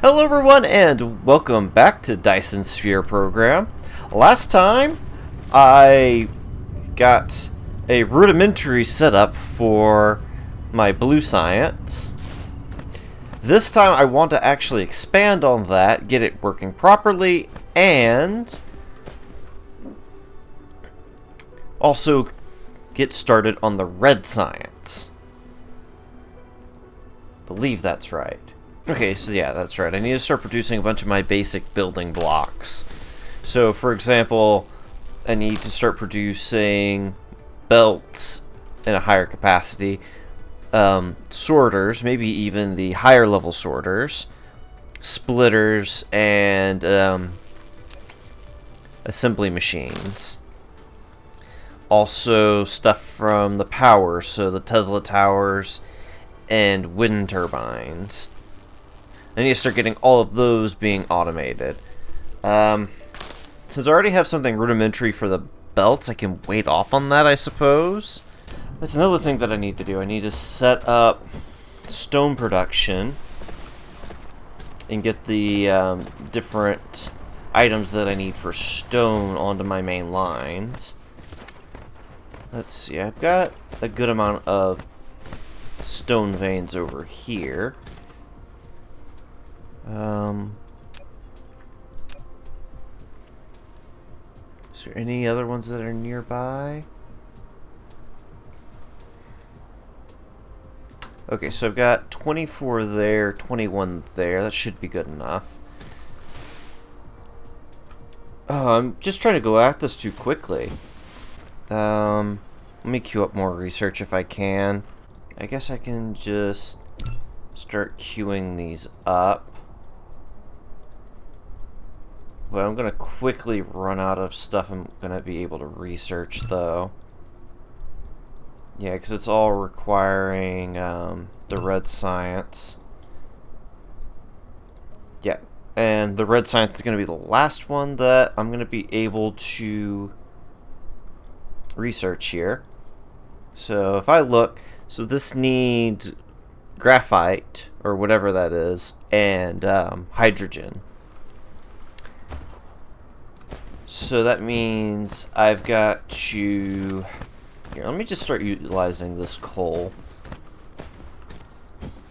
Hello everyone and welcome back to Dyson Sphere Program. Last time I got a rudimentary setup for my blue science. This time I want to actually expand on that, get it working properly, and also get started on the red science. I believe that's right. Okay, so yeah, that's right. I need to start producing a bunch of my basic building blocks. So, for example, I need to start producing belts in a higher capacity, sorters, maybe even the higher level sorters, splitters, and assembly machines. Also, stuff from the power, so the Tesla towers and wind turbines. I need to start getting all of those being automated. Since I already have something rudimentary for the belts, I can wait off on that, I suppose. That's another thing that I need to do. I need to set up stone production and get the different items that I need for stone onto my main lines. Let's see, I've got a good amount of stone veins over here. Is there any other ones that are nearby? Okay, so I've got 24 there, 21 there. That should be good enough. Oh, I'm just trying to go at this too quickly. Let me queue up more research if I can. I guess I can just start queuing these up. But I'm going to quickly run out of stuff I'm going to be able to research, though. Yeah, because it's all requiring the red science. Yeah, and the red science is going to be the last one that I'm going to be able to research here. So if I look, so this needs graphite, or whatever that is, and hydrogen. So that means I've got to... Here, let me just start utilizing this coal.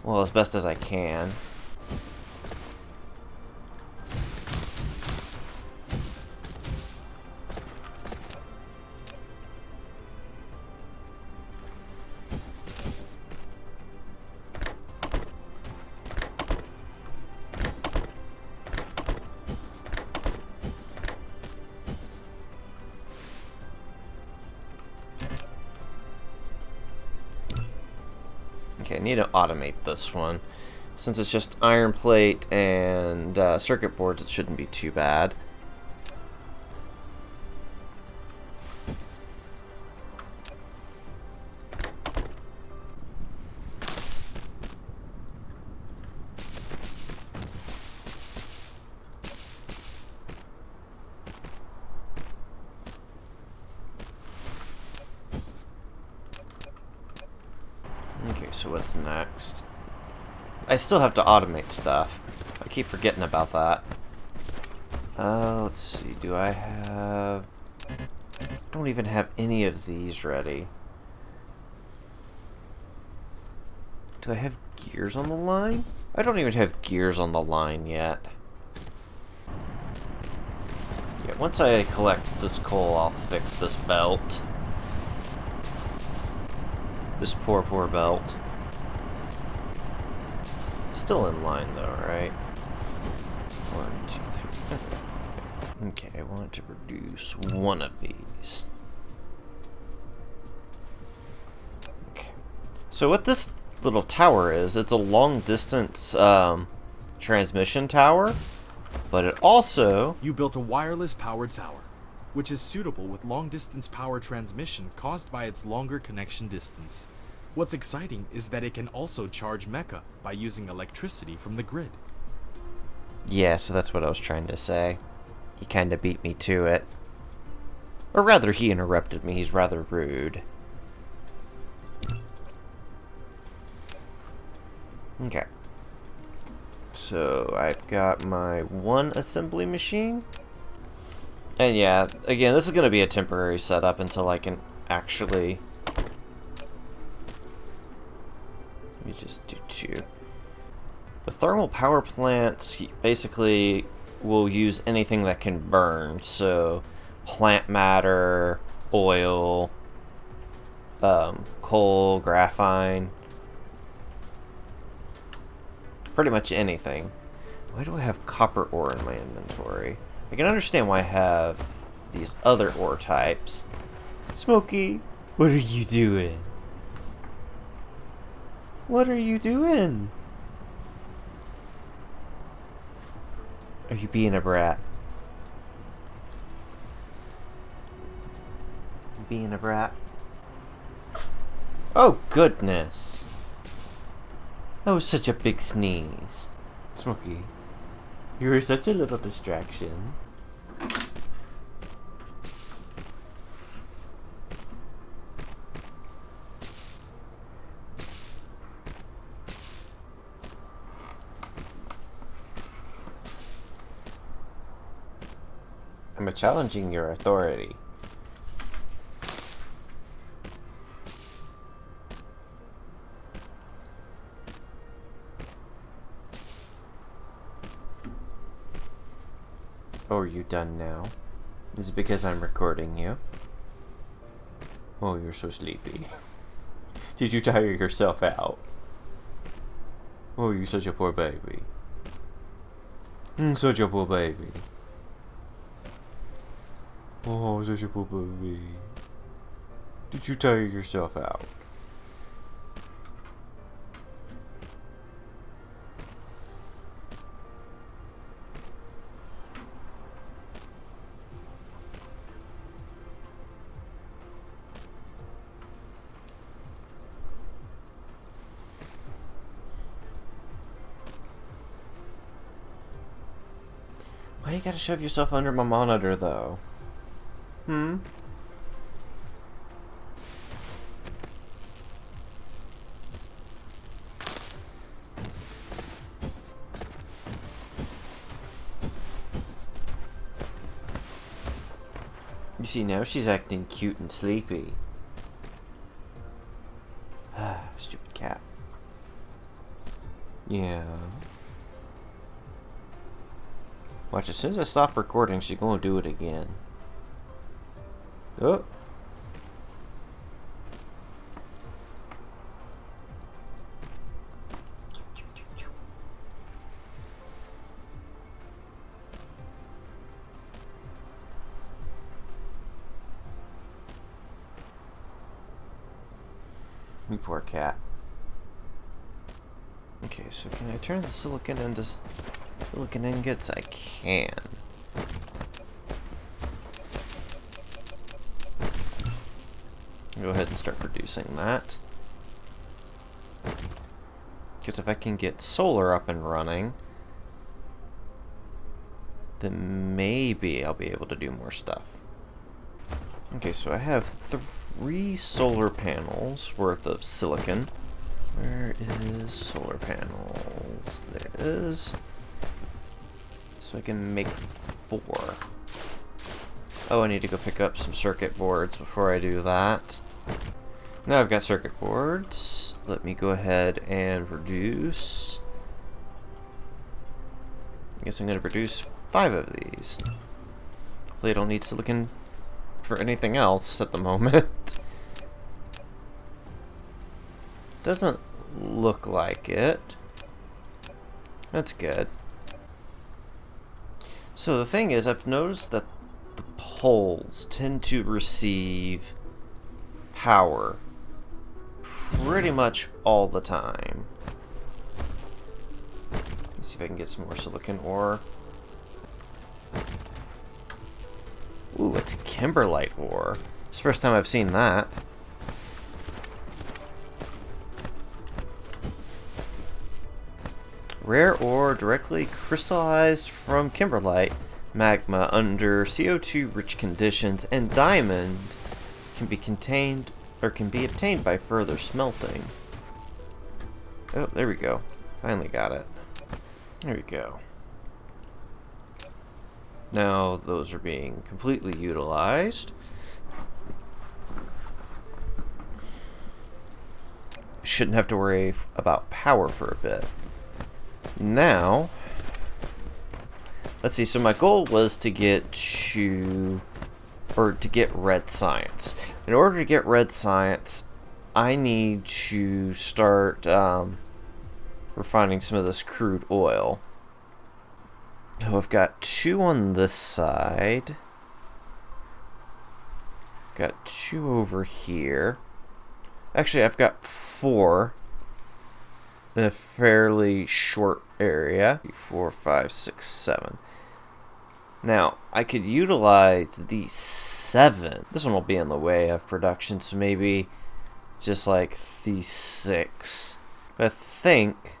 Well, as best as I can. Okay, I need to automate this one. Since it's just iron plate and circuit boards, it shouldn't be too bad. Okay, so what's next? I still have to automate stuff. I keep forgetting about that. Let's see, do I have... I don't even have any of these ready. Do I have gears on the line? I don't even have gears on the line yet. Yeah, once I collect this coal, I'll fix this belt. This poor belt. Still in line though, right? 1, 2, 3. Okay, I want to produce one of these. Okay. So what this little tower is, it's a long distance transmission tower, but it also... You built a wireless power tower, which is suitable with long-distance power transmission caused by its longer connection distance. What's exciting is that it can also charge mecha by using electricity from the grid. Yeah, so that's what I was trying to say. He kinda beat me to it. Or rather, he interrupted me. He's rather rude. Okay. So I've got my one assembly machine. And yeah, again, this is going to be a temporary setup until I can actually... Let me just do 2. The thermal power plants basically will use anything that can burn. So plant matter, oil, coal, graphite. Pretty much anything. Why do I have copper ore in my inventory? I can understand why I have these other ore types. Smokey, what are you doing? What are you doing? Are you being a brat? Being a brat? Oh, goodness. That was such a big sneeze. Smokey, you were such a little distraction. I'm challenging your authority. Oh, are you done now? Is it because I'm recording you? Oh, you're so sleepy. Did you tire yourself out? Oh, you're such a poor baby. Such a poor baby. Oh, such a poor baby. Did you tire yourself out? Why you gotta shove yourself under my monitor, though? Hmm? You see, now she's acting cute and sleepy. Stupid cat. Yeah. Watch, as soon as I stop recording, she's gonna do it again. Oh. You poor cat. Okay, so can I turn the silicon into silicon ingots? I can. Go ahead and start producing that. Because if I can get solar up and running, then maybe I'll be able to do more stuff. Okay, so I have 3 solar panels worth of silicon. Where is solar panels? There it is. So I can make 4. Oh, I need to go pick up some circuit boards before I do that. Now I've got circuit boards. Let me go ahead and produce. I guess I'm going to produce 5 of these. Hopefully I don't need silicon for anything else at the moment. Doesn't look like it. That's good. So the thing is, I've noticed that the poles tend to receive power pretty much all the time. Let's see if I can get some more silicon ore. Ooh, it's kimberlite ore. It's the first time I've seen that. Rare ore directly crystallized from kimberlite magma under CO2-rich conditions, and diamond can be obtained by further smelting. Oh, there we go. Finally got it. There we go. Now those are being completely utilized. Shouldn't have to worry about power for a bit. Now, let's see, so my goal was to get red science. In order to get red science, I need to start refining some of this crude oil. So I've got 2 on this side. Got 2 over here. Actually, I've got 4 in a fairly short area. 4, 5, 6, 7. Now, I could utilize these 7. This one will be in the way of production, so maybe just like these 6. But I think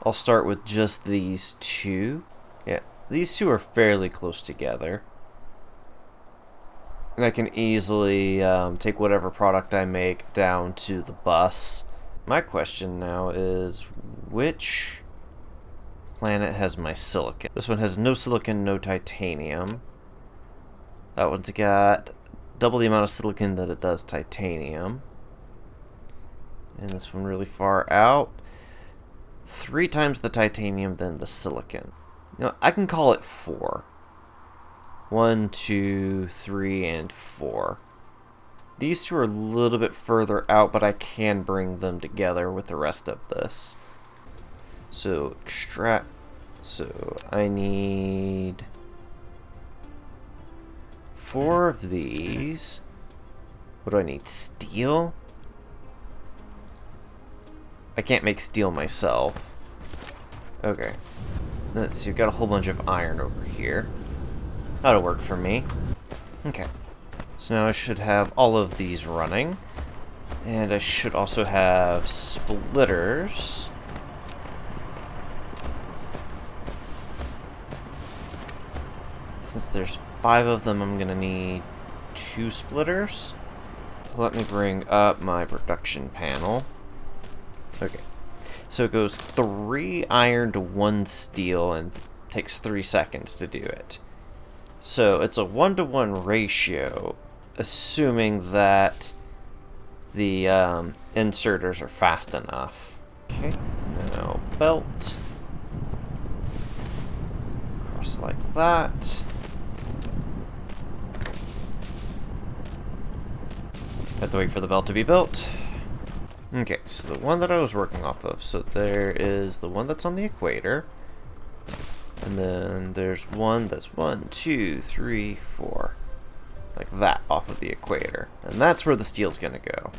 I'll start with just these 2. Yeah, these 2 are fairly close together. And I can easily take whatever product I make down to the bus. My question now is, which planet has my silicon? This one has no silicon, no titanium. That one's got double the amount of silicon that it does titanium. And this one really far out. 3 times the titanium than the silicon. Now, I can call it 4. 1, 2, 3, and 4. These 2 are a little bit further out, but I can bring them together with the rest of this. So, extract. So, I need 4 of these. What do I need? Steel? I can't make steel myself. Okay. Let's see, we've got a whole bunch of iron over here. That'll work for me. Okay. So now I should have all of these running. And I should also have splitters. Since there's 5 of them, I'm gonna need 2 splitters. Let me bring up my production panel. Okay. So it goes 3 iron to 1 steel and takes 3 seconds to do it. So it's a 1-to-1 ratio, assuming that the inserters are fast enough. Okay, now belt. Cross like that. Have to wait for the belt to be built. Okay, so the one that I was working off of, so there is the one that's on the equator. And then there's one that's 1, 2, 3, 4. Like that, off of the equator. And that's where the steel's gonna go.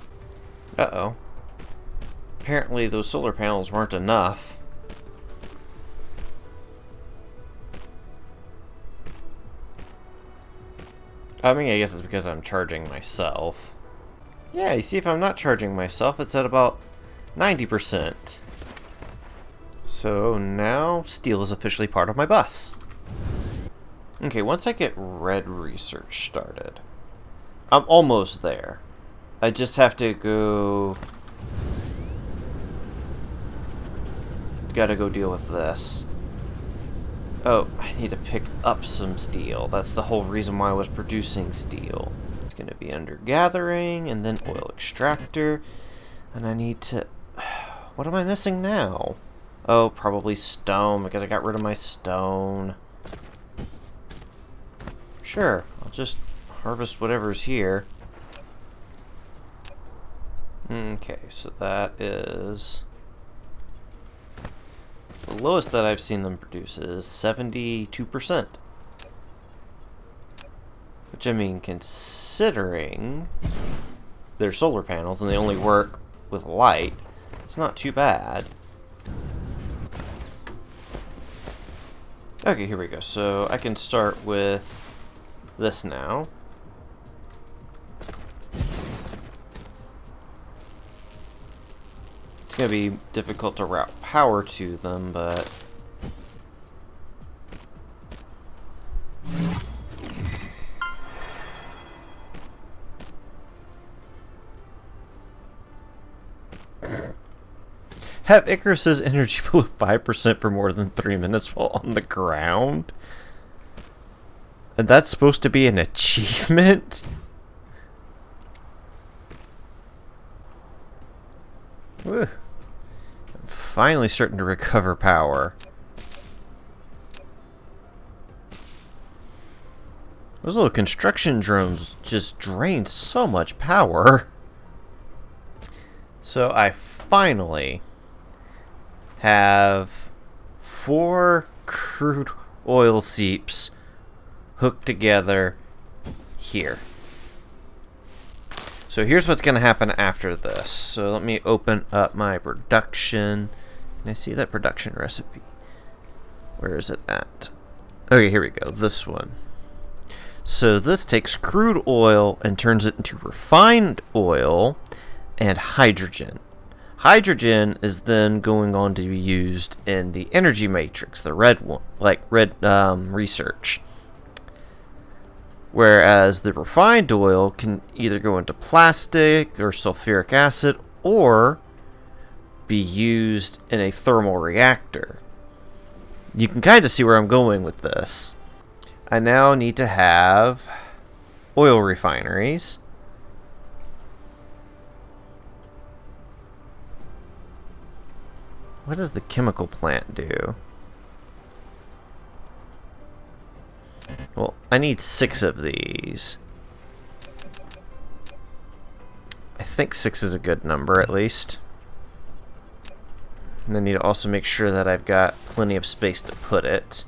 Uh-oh. Apparently those solar panels weren't enough. I mean, I guess it's because I'm charging myself. Yeah, you see, if I'm not charging myself, it's at about 90%. So now steel is officially part of my bus. Okay, once I get red research started, I'm almost there. I just have to go... Gotta go deal with this. Oh, I need to pick up some steel. That's the whole reason why I was producing steel. It's gonna be under gathering, and then oil extractor. And I need to... What am I missing now? Oh, probably stone, because I got rid of my stone. Sure, I'll just harvest whatever's here. Okay, so that is... The lowest that I've seen them produce is 72%. Which, I mean, considering they're solar panels and they only work with light, it's not too bad. Okay, here we go. So I can start with this now. It's going to be difficult to route power to them, but... Have Icarus's energy below 5% for more than 3 minutes while on the ground? And that's supposed to be an achievement? Whew. I'm finally starting to recover power. Those little construction drones just drain so much power. So I finally have 4 crude oil seeps hooked together here. So here's what's going to happen after this. So let me open up my production. Can I see that production recipe? Where is it at? Okay, here we go. This one. So this takes crude oil and turns it into refined oil and hydrogen. Hydrogen is then going on to be used in the energy matrix, the red one, like red research. Whereas the refined oil can either go into plastic or sulfuric acid or be used in a thermal reactor. You can kind of see where I'm going with this. I now need to have oil refineries. What does the chemical plant do? Well, I need 6 of these. I think 6 is a good number, at least. And I need to also make sure that I've got plenty of space to put it.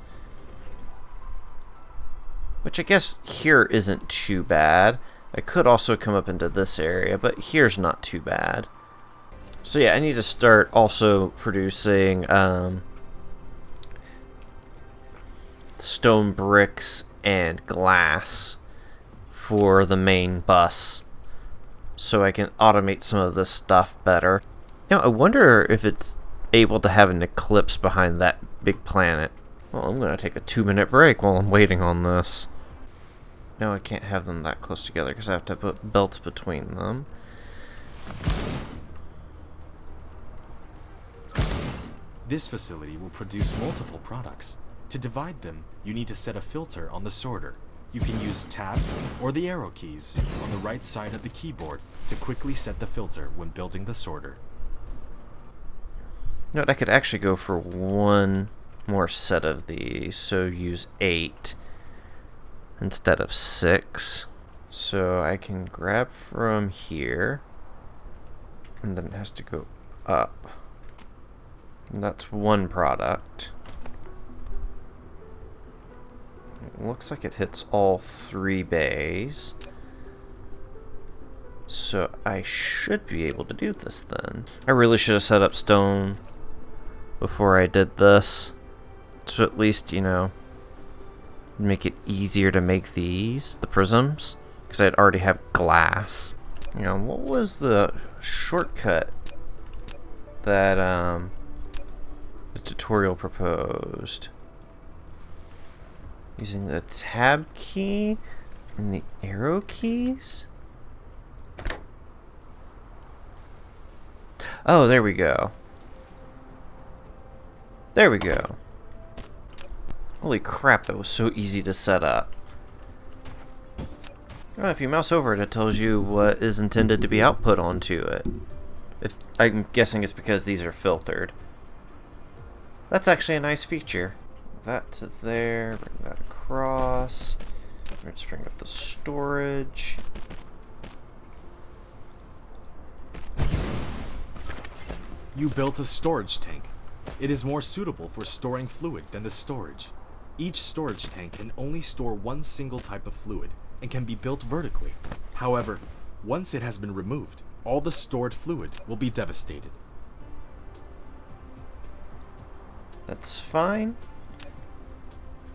Which I guess here isn't too bad. I could also come up into this area, but here's not too bad. So yeah, I need to start also producing stone bricks and glass for the main bus, so I can automate some of this stuff better. Now, I wonder if it's able to have an eclipse behind that big planet. Well, I'm going to take a 2-minute break while I'm waiting on this. No, I can't have them that close together because I have to put belts between them. This facility will produce multiple products. To divide them, you need to set a filter on the sorter. You can use Tab or the arrow keys on the right side of the keyboard to quickly set the filter when building the sorter. You know what, I could actually go for 1 more set of these, so use 8 instead of 6. So I can grab from here, and then it has to go up. And that's 1 product. It looks like it hits all 3 bays. So I should be able to do this then. I really should have set up stone before I did this. So at least, you know, make it easier to make these, the prisms. Because I'd already have glass. You know, what was the shortcut that the tutorial proposed? Using the tab key and the arrow keys? Oh, there we go. There we go. Holy crap, that was so easy to set up. Well, if you mouse over it, it tells you what is intended to be output onto it. I'm guessing it's because these are filtered. That's actually a nice feature. That to there, bring that across. Let's bring up the storage. You built a storage tank. It is more suitable for storing fluid than the storage. Each storage tank can only store 1 single type of fluid and can be built vertically. However, once it has been removed, all the stored fluid will be devastated. That's fine.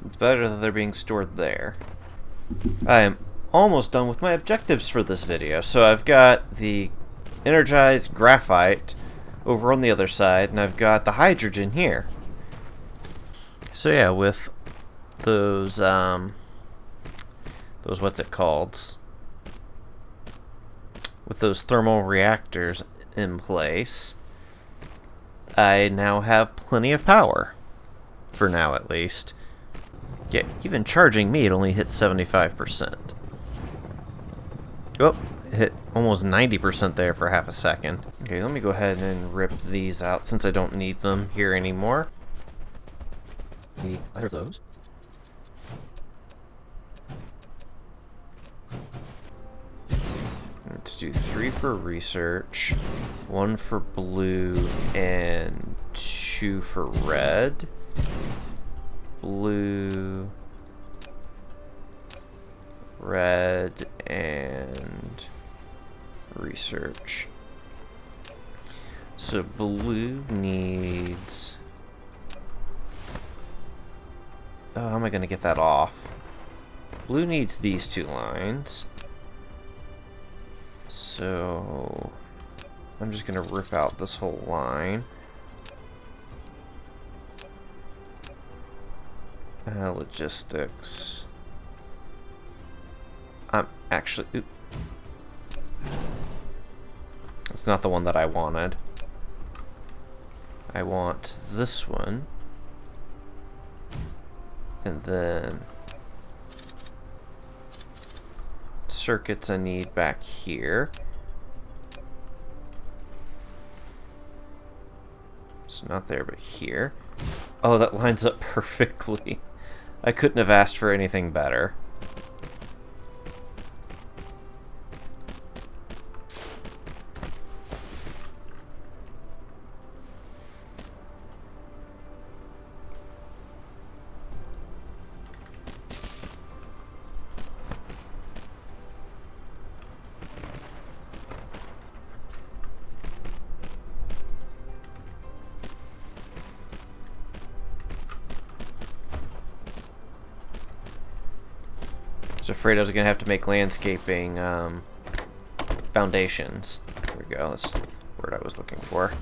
It's better that they're being stored there. I am almost done with my objectives for this video. So I've got the energized graphite over on the other side, and I've got the hydrogen here. So yeah, with those what's it called? With those thermal reactors in place, I now have plenty of power. For now, at least. Yeah, even charging me, it only hit 75%. Oh, it hit almost 90% there for half a second. Okay, let me go ahead and rip these out since I don't need them here anymore. Need either of those. Let's do 3 for research, 1 for blue, and 2 for red. Blue, red, and research. So blue needs... Oh, how am I going to get that off? Blue needs these 2 lines. So I'm just going to rip out this whole line. Logistics. I'm actually... Oop. It's not the one that I wanted. I want this one. And then... circuits I need back here. It's not there, but here. Oh, that lines up perfectly. I couldn't have asked for anything better. I was afraid I was going to have to make landscaping foundations. There we go, that's the word I was looking for.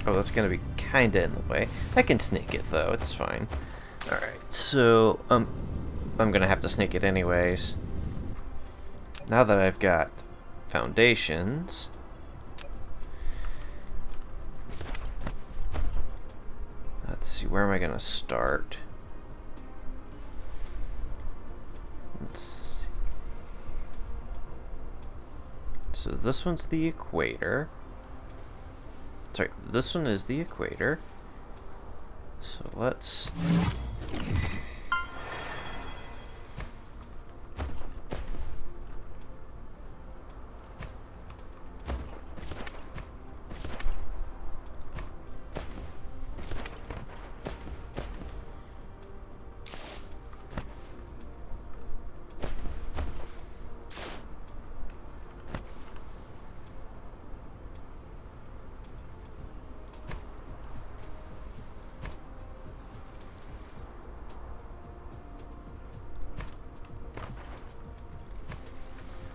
Oh, that's gonna be kinda in the way. I can snake it though, it's fine. Alright, so I'm gonna have to snake it anyways. Now that I've got foundations, let's see, where am I gonna start? Let's see. So this one's the equator. Sorry, this one is the equator. So let's...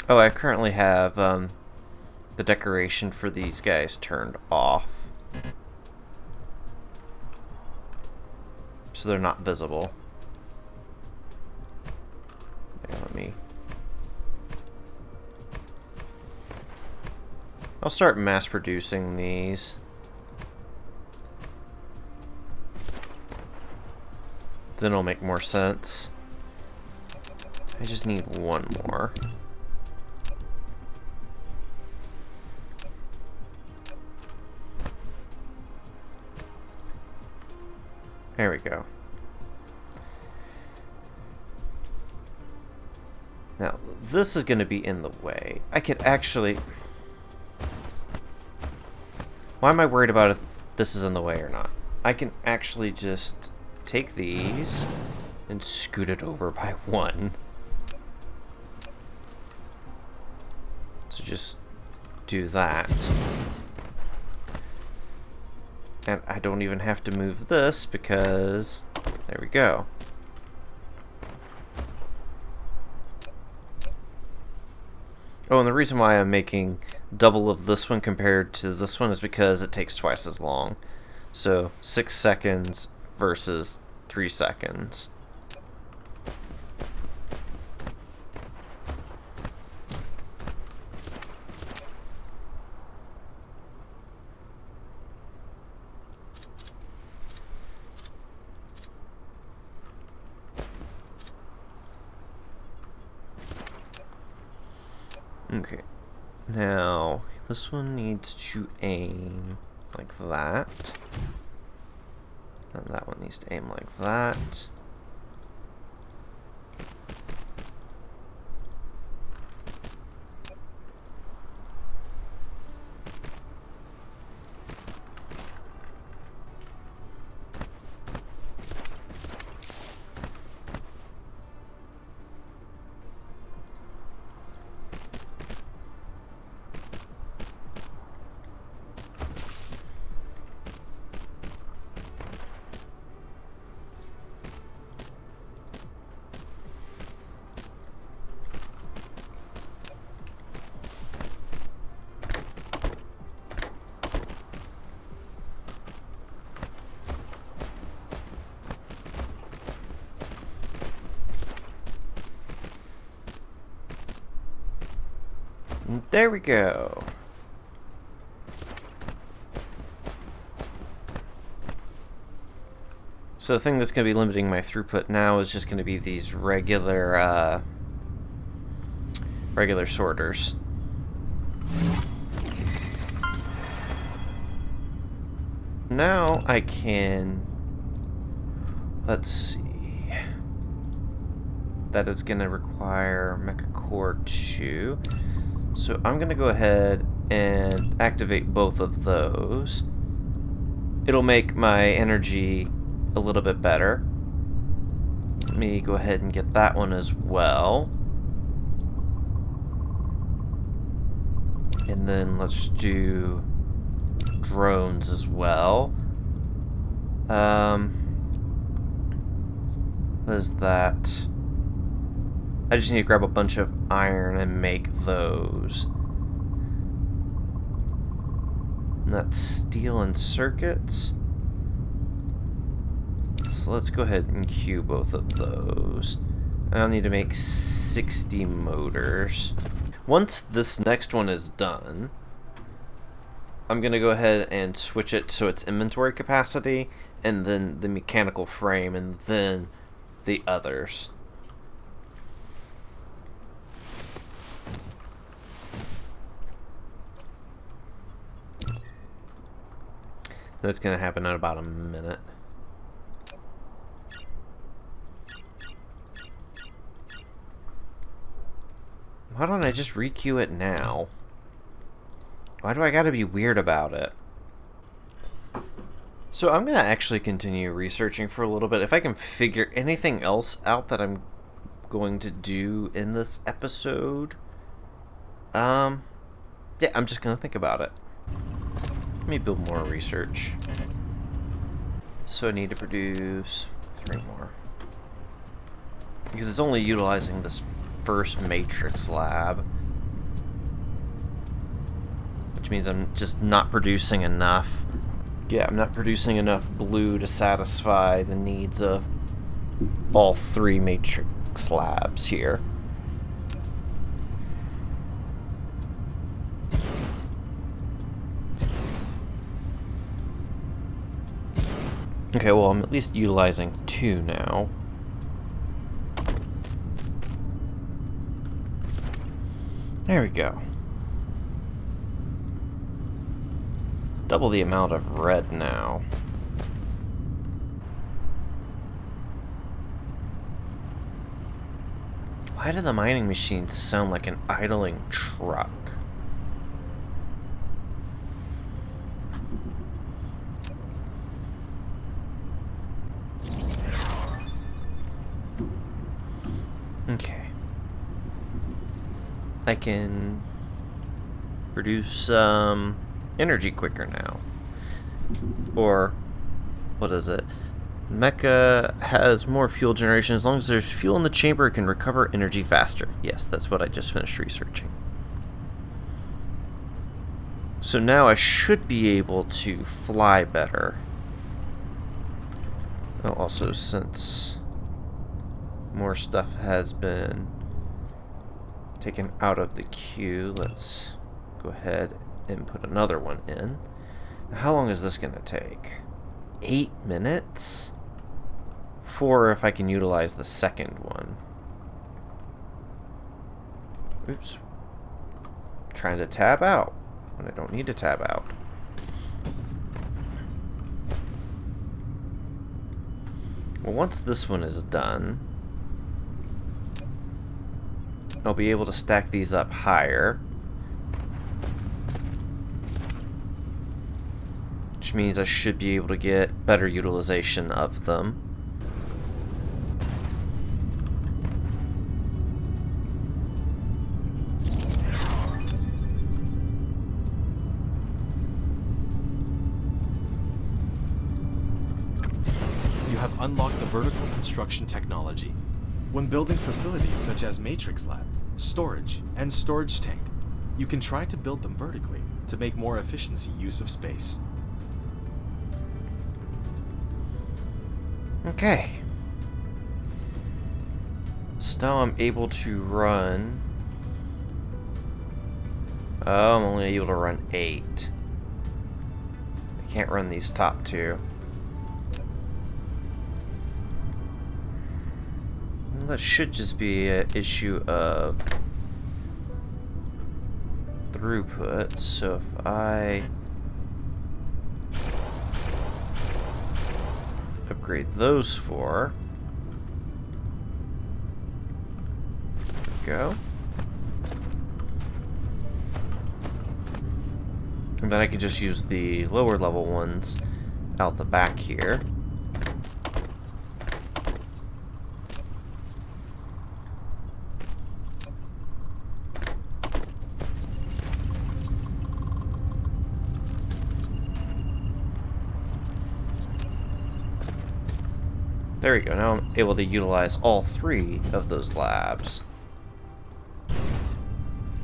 Oh, I currently have the decoration for these guys turned off. So they're not visible. There, let me... I'll start mass producing these. Then it'll make more sense. I just need one more. There we go. Now, this is going to be in the way. I could actually... Why am I worried about if this is in the way or not? I can actually just take these and scoot it over by 1. So just do that. And I don't even have to move this because there we go. Oh, and the reason why I'm making double of this one compared to this one is because it takes twice as long. So 6 seconds versus 3 seconds. Okay, now this one needs to aim like that, and that one needs to aim like that. There we go. So the thing that's going to be limiting my throughput now is just going to be these regular sorters. Now I can, let's see, that is going to require Mecha Core 2. So I'm going to go ahead and activate both of those. It'll make my energy a little bit better. Let me go ahead and get that one as well. And then let's do drones as well. What is that? I just need to grab a bunch of iron and make those. And that's steel and circuits. So let's go ahead and queue both of those. I'll need to make 60 motors. Once this next one is done, I'm going to go ahead and switch it so it's inventory capacity, and then the mechanical frame, and then the others. That's going to happen in about a minute. Why don't I just requeue it now? Why do I gotta be weird about it? So I'm gonna actually continue researching for a little bit. If I can figure anything else out that I'm going to do in this episode, yeah, I'm just gonna think about it. Let me build more research. So I need to produce 3 more. Because it's only utilizing this first matrix lab. Which means I'm just not producing enough. Yeah, I'm not producing enough blue to satisfy the needs of all 3 matrix labs here. Okay, well, I'm at least utilizing 2 now. There we go. Double the amount of red now. Why do the mining machines sound like an idling truck? I can produce energy quicker now. Or, what is it? Mecha has more fuel generation. As long as there's fuel in the chamber, it can recover energy faster. Yes, that's what I just finished researching. So now I should be able to fly better. Oh, also, since more stuff has been taken out of the queue, let's go ahead and put another one in. How long is this going to take? 8 minutes? 4 if I can utilize the second one. Oops. Trying to tab out when I don't need to tab out. Well, once this one is done, I'll be able to stack these up higher. Which means I should be able to get better utilization of them. You have unlocked the vertical construction technology. When building facilities such as Matrix Lab, storage, and storage tank, you can try to build them vertically to make more efficiency use of space. Okay. So now I'm able to run... Oh, I'm only able to run 8. I can't run these top 2. Well, that should just be an issue of throughput. So if I upgrade those 4. There we go. And then I can just use the lower level ones out the back here. There we go, now I'm able to utilize all 3 of those labs.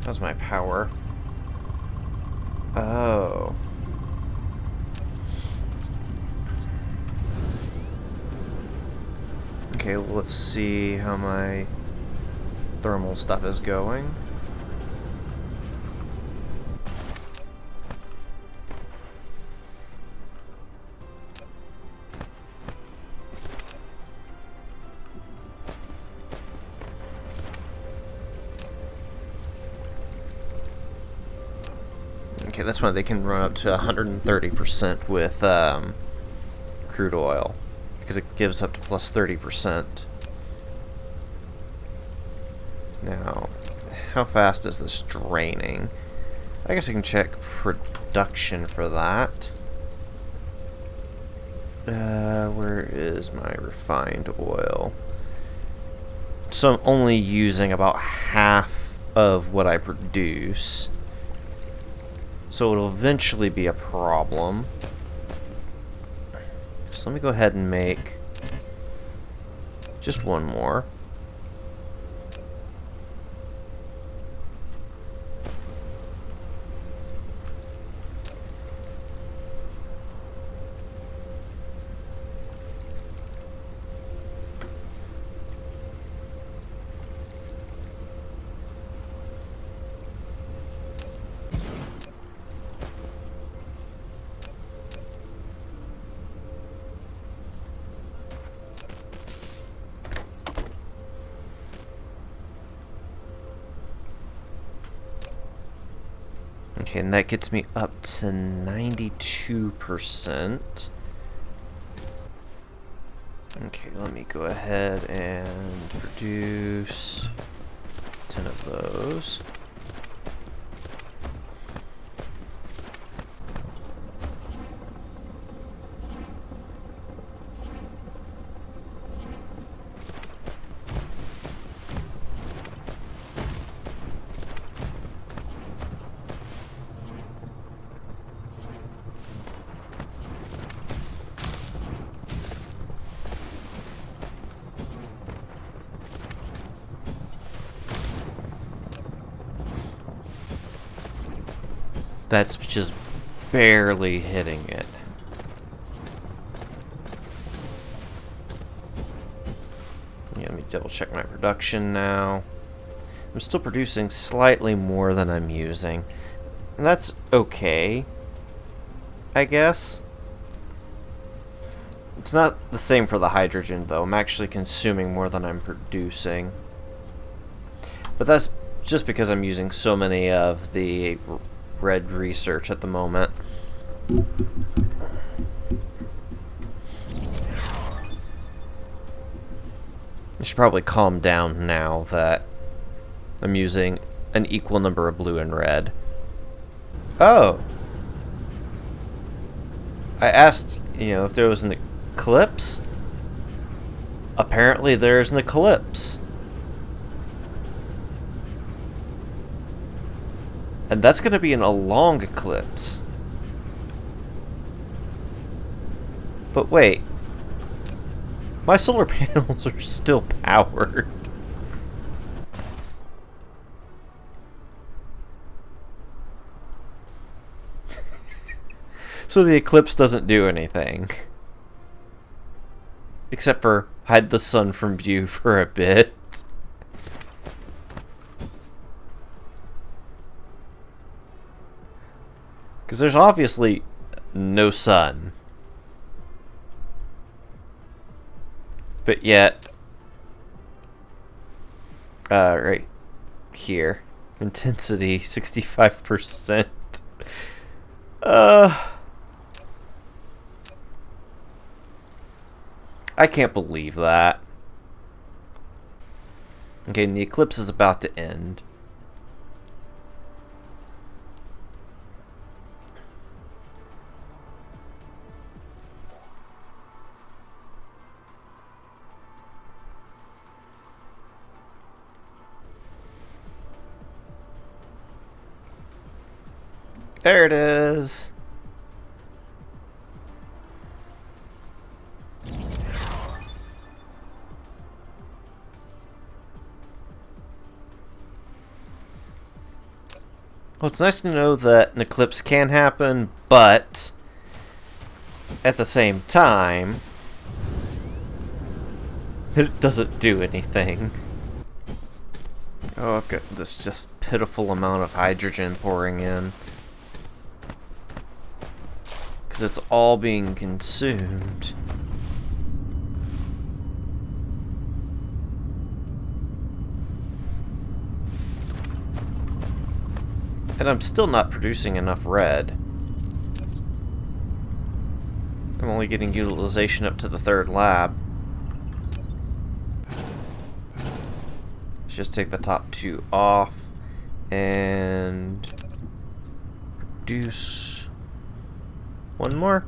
How's my power? Oh. Okay, well, let's see how my thermal stuff is going. Okay, that's why they can run up to 130% with crude oil, because it gives up to plus 30%. Now, how fast is this draining? I guess I can check production for that. Where is my refined oil? So I'm only using about half of what I produce. So it'll eventually be a problem. So let me go ahead and make just one more. Okay, and that gets me up to 92%. Okay, let me go ahead and produce 10 of those. That's just barely hitting it. Yeah, let me double check my production now. I'm still producing slightly more than I'm using. And that's okay, I guess. It's not the same for the hydrogen, though. I'm actually consuming more than I'm producing. But that's just because I'm using so many of the red research at the moment. I should probably calm down now that I'm using an equal number of blue and red. Oh! I asked, if there was an eclipse? Apparently there's an eclipse. And that's going to be a long eclipse. But wait. My solar panels are still powered. So the eclipse doesn't do anything. Except for hide the sun from view for a bit. Because there's obviously no sun. But yet, right here, intensity 65%. I can't believe that. Okay, and the eclipse is about to end. There it is. Well, it's nice to know that an eclipse can happen, but at the same time, it doesn't do anything. Oh, I've got this just pitiful amount of hydrogen pouring in. Because it's all being consumed. And I'm still not producing enough red. I'm only getting utilization up to the 3rd lab. Let's just take the top 2 off and produce one more.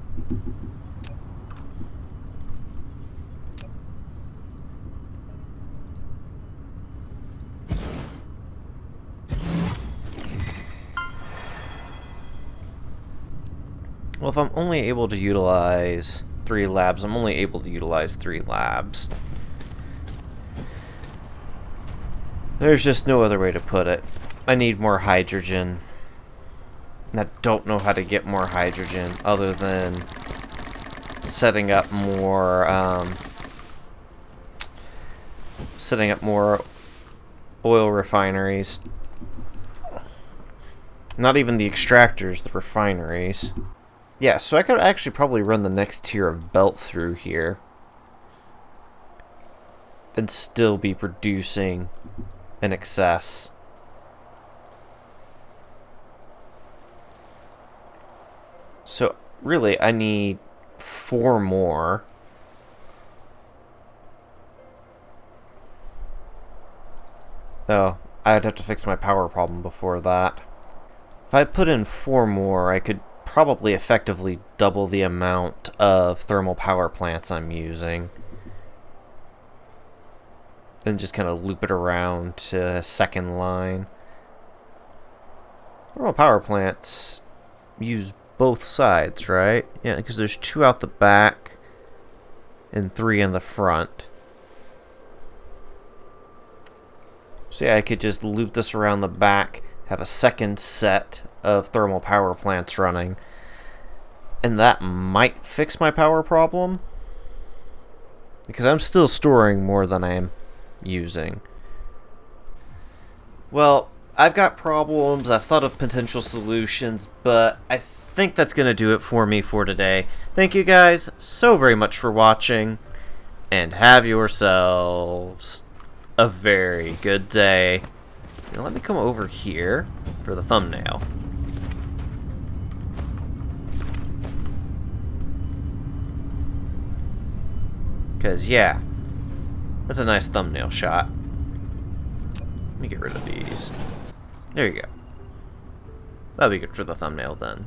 Well, if I'm only able to utilize 3 labs, I'm only able to utilize 3 labs. There's just no other way to put it. I need more hydrogen. And I don't know how to get more hydrogen other than setting up more oil refineries. Not even the extractors, the refineries. Yeah, so I could actually probably run the next tier of belt through here and still be producing in excess. So really, I need 4 more. Oh, I'd have to fix my power problem before that. If I put in 4 more, I could probably effectively double the amount of thermal power plants I'm using. And just kind of loop it around to a 2nd line. Thermal power plants use both sides, right? Yeah, because there's 2 out the back and 3 in the front. So yeah, I could just loop this around the back, have a 2nd set of thermal power plants running. And that might fix my power problem, because I'm still storing more than I'm using. Well, I've got problems, I've thought of potential solutions, but I think that's going to do it for me for today. Thank you guys so very much for watching, and have yourselves a very good day. Now let me come over here for the thumbnail. Because, yeah, that's a nice thumbnail shot. Let me get rid of these. There you go. That'll be good for the thumbnail then.